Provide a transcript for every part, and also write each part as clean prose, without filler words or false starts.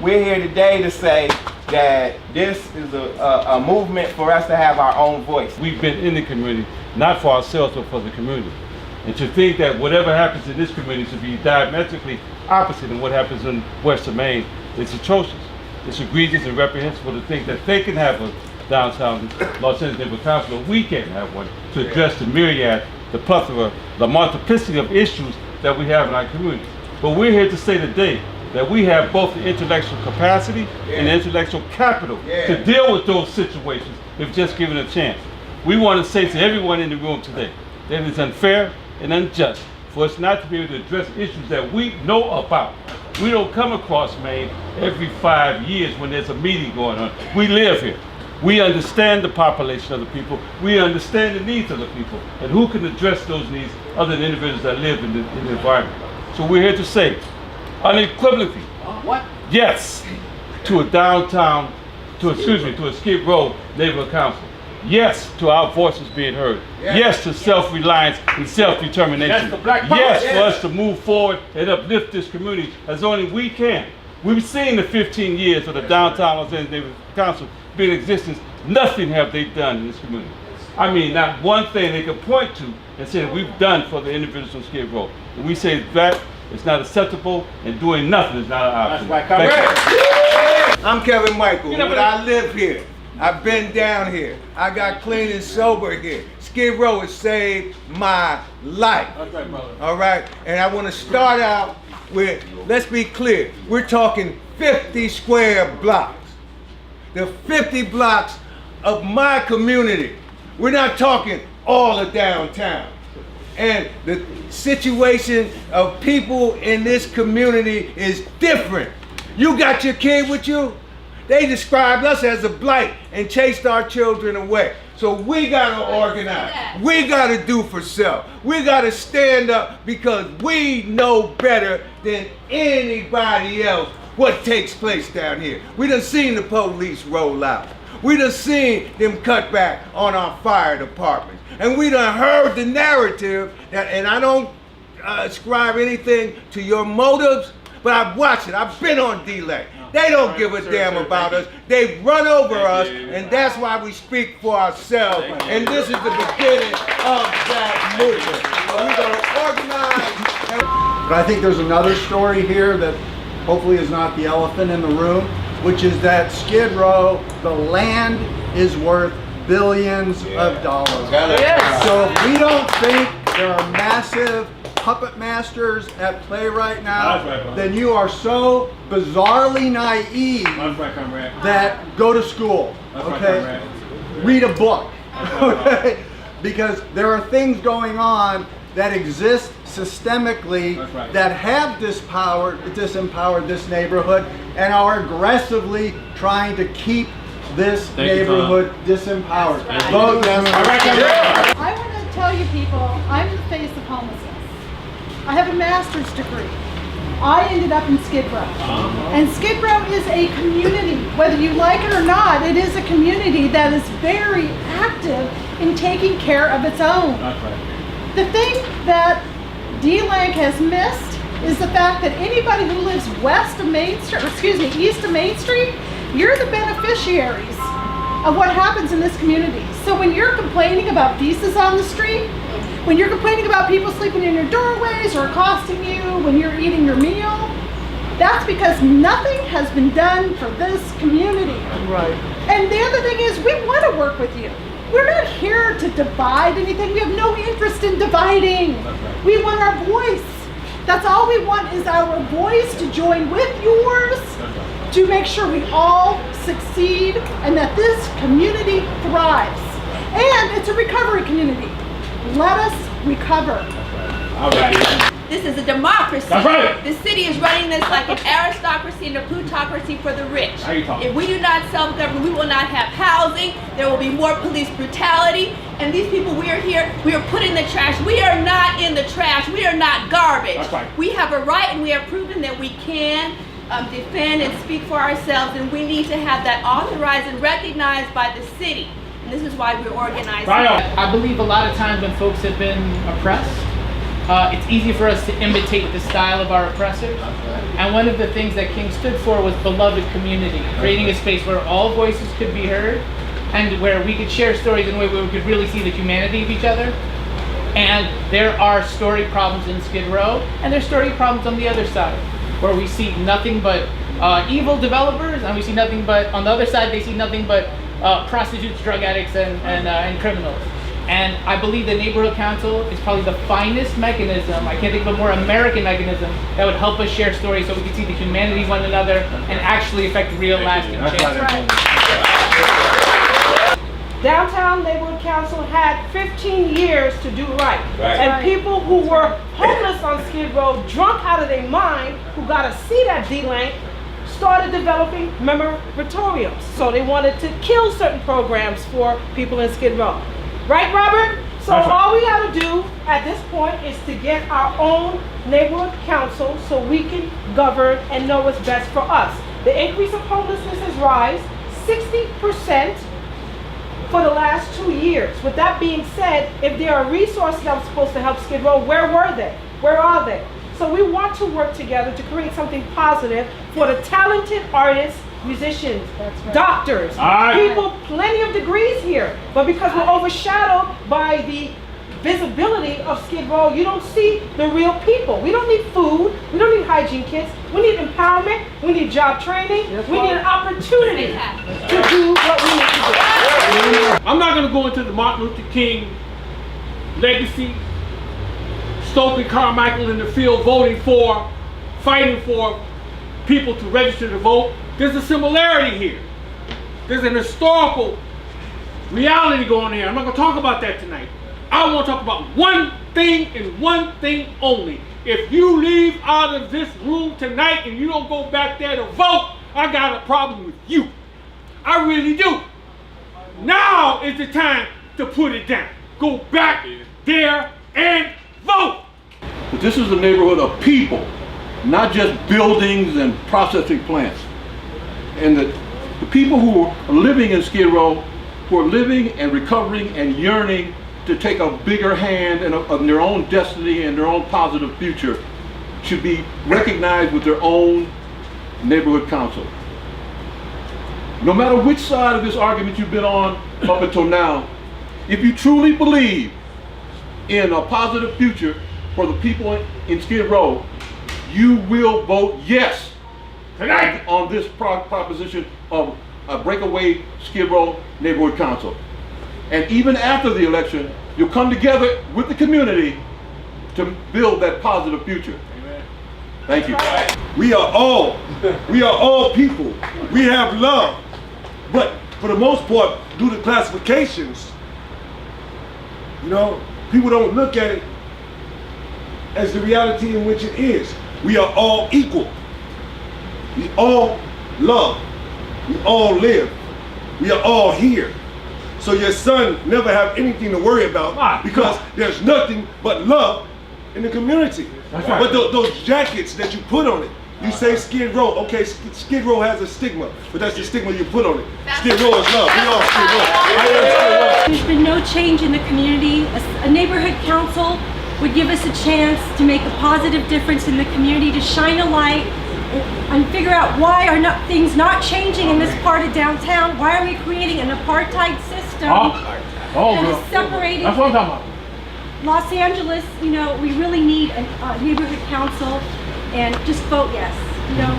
we're here today to say that this is a movement for us to have our own voice. We've been in the community, not for ourselves, but for the community. And to think that whatever happens in this community should be diametrically opposite of what happens in Western Maine, it's atrocious. It's egregious and reprehensible to think that they can have a downtown Los Angeles Neighborhood Council, but we can't have one to address the myriad, the plethora, the multiplicity of issues that we have in our community. But we're here to say today that we have both the intellectual capacity and the intellectual capital to deal with those situations if just given a chance. We want to say to everyone in the room today that it's unfair and unjust for us not to be able to address issues that we know about. We don't come across Maine every 5 years when there's a meeting going on. We live here. We understand the population of the people. We understand the needs of the people. And who can address those needs other than individuals that live in the environment? So we're here to say, unequivocally, yes to a downtown, to a Skid Row neighborhood council. Yes to our voices being heard. Yes to self-reliance and self-determination. Yes for us to move forward and uplift this community as only we can. We've seen the 15 years of the downtown Los Angeles Neighborhood Council be in existence. Nothing have they done in this community. I mean, not one thing they can point to and say that we've done for the individuals on Skid Row. And we say that it's not acceptable, and doing nothing is not an option. I'm Kevin Michael, but I live here. I've been down here. I got clean and sober here. Skid Row has saved my life. That's right, brother. All right, and I want to start out with, let's be clear, we're talking 50 square blocks. The 50 blocks of my community. We're not talking all of downtown. And the situation of people in this community is different. You got your kid with you? They described us as a blight and chased our children away. So we gotta organize. We gotta do for self. We gotta stand up because we know better than anybody else what takes place down here. We done seen the police roll out. We done seen them cut back on our fire departments. And we done heard the narrative that, and I don't ascribe anything to your motives, but I've watched it. I've been on delay. They don't give a damn about us. They run over us, and that's why we speak for ourselves. And this is the beginning of that movement. So we're gonna organize. But I think there's another story here that hopefully is not the elephant in the room, which is that Skid Row, the land is worth billions of dollars. So if we don't think there are massive puppet masters at play right now, then you are so bizarrely naive that go to school, okay? Read a book, okay? Because there are things going on that exist systemically that have disempowered this neighborhood and are aggressively trying to keep this neighborhood disempowered. Vote yes. I want to tell you people, I'm the face of homelessness. I have a master's degree. I ended up in Skid Row. And Skid Row is a community. Whether you like it or not, it is a community that is very active in taking care of its own. The thing that D-Lank has missed is the fact that anybody who lives west of Main Street, east of Main Street, you're the beneficiaries of what happens in this community. So when you're complaining about visas on the street, when you're complaining about people sleeping in your doorways or accosting you when you're eating your meal, that's because nothing has been done for this community. Right. And the other thing is, we want to work with you. We're not here to divide anything. We have no interest in dividing. We want our voice. That's all we want, is our voice to join with yours to make sure we all succeed and that this community thrives. And it's a recovery community. Let us recover. All right. This is a democracy. That's right. The city is running this like an aristocracy and a plutocracy for the rich. How you talking? If we do not self-govern, we will not have housing. There will be more police brutality. And these people, we are here, we are put in the trash. We are not in the trash. We are not garbage. That's right. We have a right, and we have proven that we can defend and speak for ourselves, and we need to have that authorized and recognized by the city. And this is why we're organizing. Right on. I believe a lot of times when folks have been oppressed, it's easy for us to imitate the style of our oppressors. And one of the things that King stood for was beloved community, creating a space where all voices could be heard and where we could share stories in a way where we could really see the humanity of each other. And there are story problems in Skid Row, and there's story problems on the other side, where we see nothing but evil developers, and we see nothing but, on the other side, they see nothing but prostitutes, drug addicts, and criminals. And I believe the neighborhood council is probably the finest mechanism, I can't think of a more American mechanism, that would help us share stories so we can see the humanity of one another and actually affect real lasting change. Downtown Neighborhood Council had 15 years to do right. And people who were homeless on Skid Row, drunk out of their mind, who got a seat at D-Lane, started developing memoratoriums. So they wanted to kill certain programs for people in Skid Row. Right, Robert? So all we gotta do at this point is to get our own neighborhood council so we can govern and know what's best for us. The increase of homelessness has risen 60% for the last 2 years. With that being said, if there are resources that were supposed to help Skid Row, where were they? Where are they? So we want to work together to create something positive for the talented artists, musicians, doctors, people, plenty of degrees here. But because we're overshadowed by the visibility of Skid Row, you don't see the real people. We don't need food, we don't need hygiene kits, we need empowerment, we need job training, we need an opportunity to do what we need to do. I'm not going to go into the Martin Luther King legacy, Stokely Carmichael in the field fighting for people to register to vote. There's a similarity here. There's an historical reality going here. I'm not going to talk about that tonight. I want to talk about one thing and one thing only. If you leave out of this room tonight and you don't go back there to vote, I got a problem with you. I really do. Now is the time to put it down. Go back there and vote. But this is a neighborhood of people, not just buildings and processing plants. And the people who are living in Skid Row, who are living and recovering and yearning to take a bigger hand in their own destiny and their own positive future, should be recognized with their own neighborhood council. No matter which side of this argument you've been on up until now, if you truly believe in a positive future for the people in Skid Row, you will vote yes tonight on this proposition of a breakaway Skid Row neighborhood council. And even after the election, you'll come together with the community to build that positive future. Amen. Thank you. We are all people. We have love. But for the most part, due to classifications, you know, people don't look at it as the reality in which it is. We are all equal. We all love. We all live. We are all here. So your son never have anything to worry about because there's nothing but love in the community. That's right. But those jackets that you put on it, you say Skid Row, okay, Skid Row has a stigma, but that's the stigma you put on it. Skid Row is love. We all Skid Row. I am Skid Row. There's been no change in the community. A neighborhood council would give us a chance to make a positive difference in the community, to shine a light and figure out why are things not changing in this part of downtown. Why are we creating an apartheid system that is separating That's what I'm talking about. Los Angeles? You know, we really need a neighborhood council, and just vote yes. You know.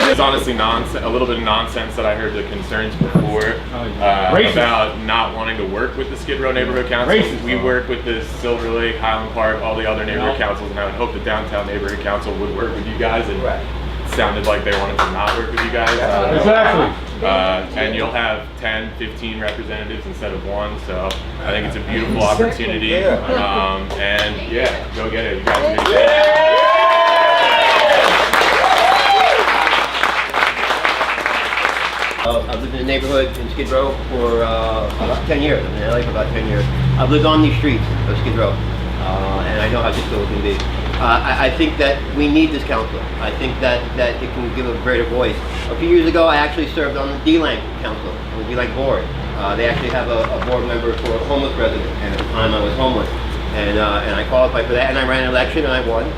It's honestly a little bit of nonsense that I heard the concerns before about not wanting to work with the Skid Row Neighborhood Council. We work with the Silver Lake, Highland Park, all the other neighborhood councils, and I would hope the Downtown Neighborhood Council would work with you guys. And it sounded like they wanted to not work with you guys. Exactly. And you'll have 10, 15 representatives instead of one, so I think it's a beautiful opportunity. And yeah, go get it. You guys are good. I've lived in the neighborhood in Skid Row for about 10 years. I'm in LA for about 10 years. I've lived on these streets of Skid Row, and I know how difficult it can be. I think that we need this council. I think that it can give a greater voice. A few years ago, I actually served on the D-Lane Council, the D-Lane board. They actually have a board member for homeless residents, and at the time I was homeless. and I qualified for that, and I ran an election and I won.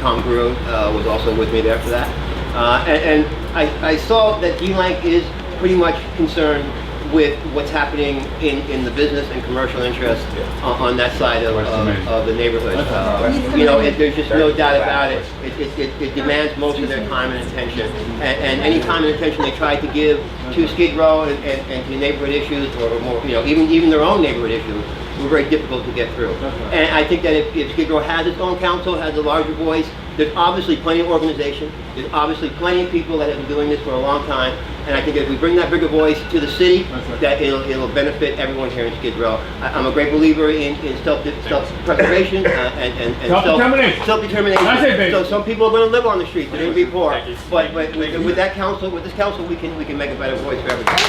Tom Brewer was also with me there for that, and I saw that D-Lank is pretty much concerned with what's happening in the business and commercial interest on that side of the neighborhood. You know, there's just no doubt about it. It demands most of their time and attention, and any time and attention they try to give to Skid Row and to neighborhood issues, or more, you know, even their own neighborhood issues, were very difficult to get through. And I think that if Skid Row has its own council, has a larger voice, there's obviously plenty of organization, there's obviously plenty of people that have been doing this for a long time, and I think that if we bring that bigger voice to the city, that it'll benefit everyone here in Skid Row. I'm a great believer in self-preservation and self-determination. So some people are going to live on the streets, they're going to be poor, but with that council, with this council, we can make a better voice for everybody.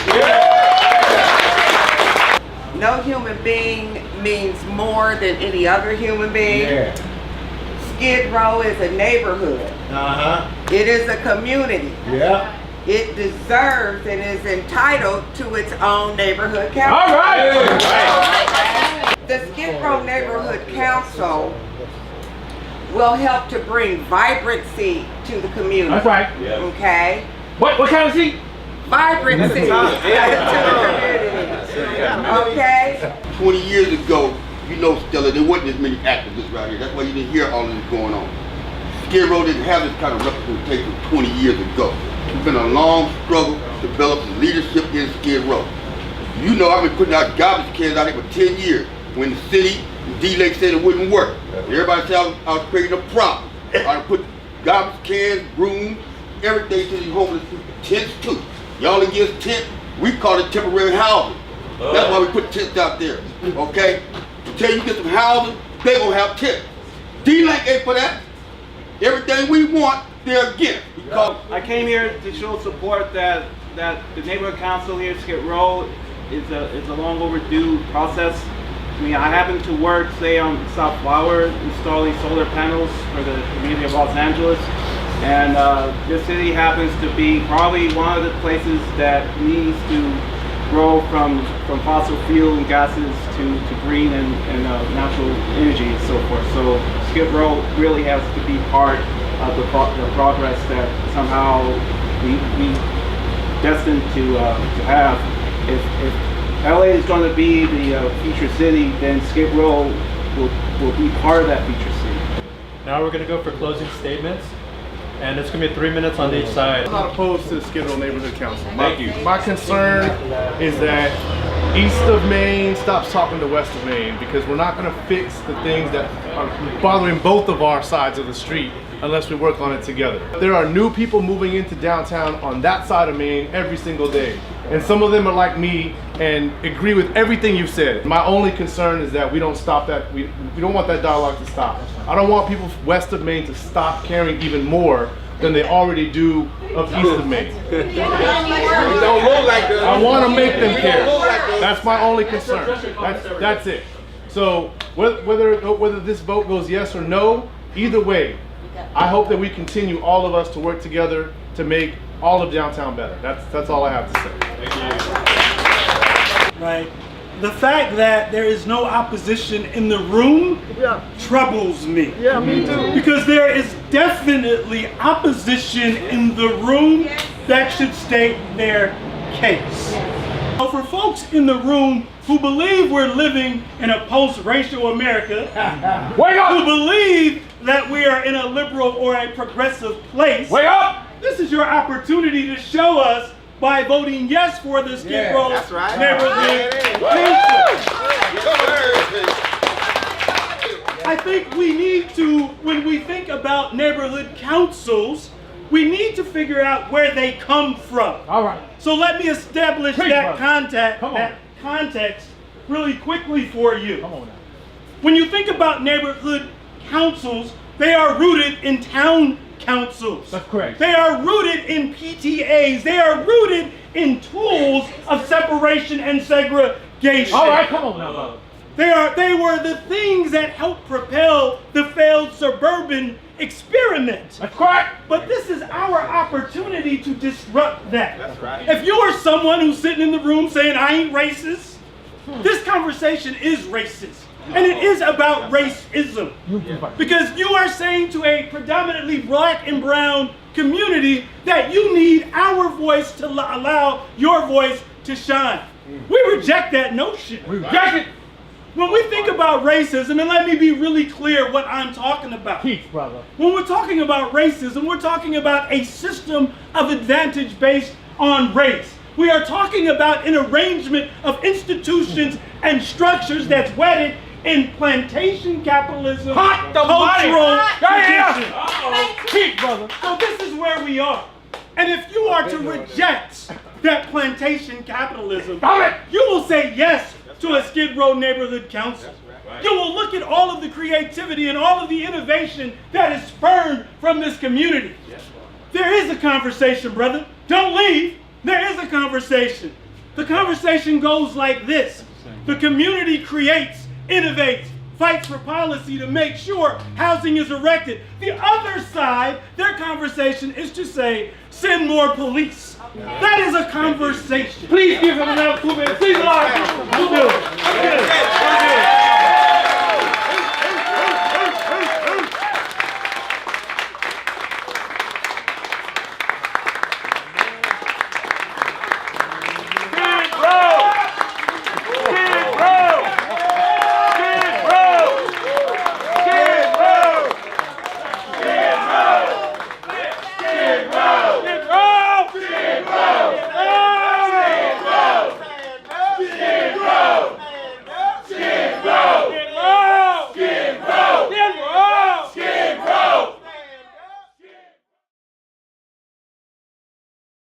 No human being means more than any other human being. Skid Row is a neighborhood. It is a community. It deserves and is entitled to its own neighborhood council. All right. The Skid Row Neighborhood Council will help to bring vibrancy to the community. That's right. Okay? What kind of seat? Vibrancy to the community. Okay? 20 years ago, you know, Stella, there wasn't as many activists right here. That's why you didn't hear all of this going on. Skid Row didn't have this kind of representation 20 years ago. It's been a long struggle to develop leadership in Skid Row. You know, I've been putting out garbage cans out here for 10 years. When the city and D-Lake said it wouldn't work, everybody said I was creating a problem. I put garbage cans, brooms, everything to these homeless people. Tents too. Y'all against tents, we call it temporary housing. That's why we put tents out there, okay? Until you get some housing, they gonna have tents. D-Lake ain't for that. Everything we want, they're against. I came here to show support that the neighborhood council here at Skid Row is a long overdue process. I mean, I happen to work, say, on South Flower, installing solar panels for the community of Los Angeles, and this city happens to be probably one of the places that needs to grow from fossil fuel and gases to green and natural energy and so forth. So Skid Row really has to be part of the progress that somehow we destined to have. If LA is going to be the future city, then Skid Row will be part of that future city. Now we're going to go for closing statements. And it's going to be 3 minutes on each side. I'm not opposed to the Skid Row Neighborhood Council. Thank you. My concern is that east of Maine stops talking to west of Maine, because we're not going to fix the things that are bothering both of our sides of the street unless we work on it together. There are new people moving into downtown on that side of Maine every single day. And some of them are like me and agree with everything you've said. My only concern is that we don't stop that. We don't want that dialogue to stop. I don't want people west of Maine to stop caring even more than they already do of east of Maine. I want to make them care. That's my only concern. That's it. So whether this vote goes yes or no, either way, I hope that we continue, all of us, to work together to make all of downtown better. That's all I have to say. Right. The fact that there is no opposition in the room troubles me. Yeah, me too. Because there is definitely opposition in the room that should state their case. So for folks in the room who believe we're living in a post-racial America, who believe that we are in a liberal or a progressive place, wake up! This is your opportunity to show us by voting yes for the Skid Row Neighborhood Council. I think we need to, when we think about neighborhood councils, we need to figure out where they come from. All right. So let me establish that context really quickly for you. Come on now. When you think about neighborhood councils, they are rooted in town councils. That's correct. They are rooted in PTAs. They are rooted in tools of separation and segregation. All right, come on now, brother. They were the things that helped propel the failed suburban experiment. That's correct. But this is our opportunity to disrupt that. That's right. If you are someone who's sitting in the room saying, I ain't racist, this conversation is racist. and it is about racism. Because you are saying to a predominantly black and brown community that you need our voice to allow your voice to shine. We reject that notion. We reject it. When we think about racism, and let me be really clear what I'm talking about. brother. When we're talking about racism, we're talking about a system of advantage based on race. We are talking about an arrangement of institutions and structures that's wedded in plantation capitalism, cultural tradition. brother. So this is where we are. And if you are to reject that plantation capitalism, you will say yes to a Skid Row neighborhood council. You will look at all of the creativity and all of the innovation that is spurned from this community. There is a conversation, brother. Don't leave. There is a conversation. The conversation goes like this. The community creates, innovates, fights for policy to make sure housing is erected. The other side, their conversation is to say, send more police. That is a conversation. Please give him another 2 minutes. Please, Lord. We'll do it.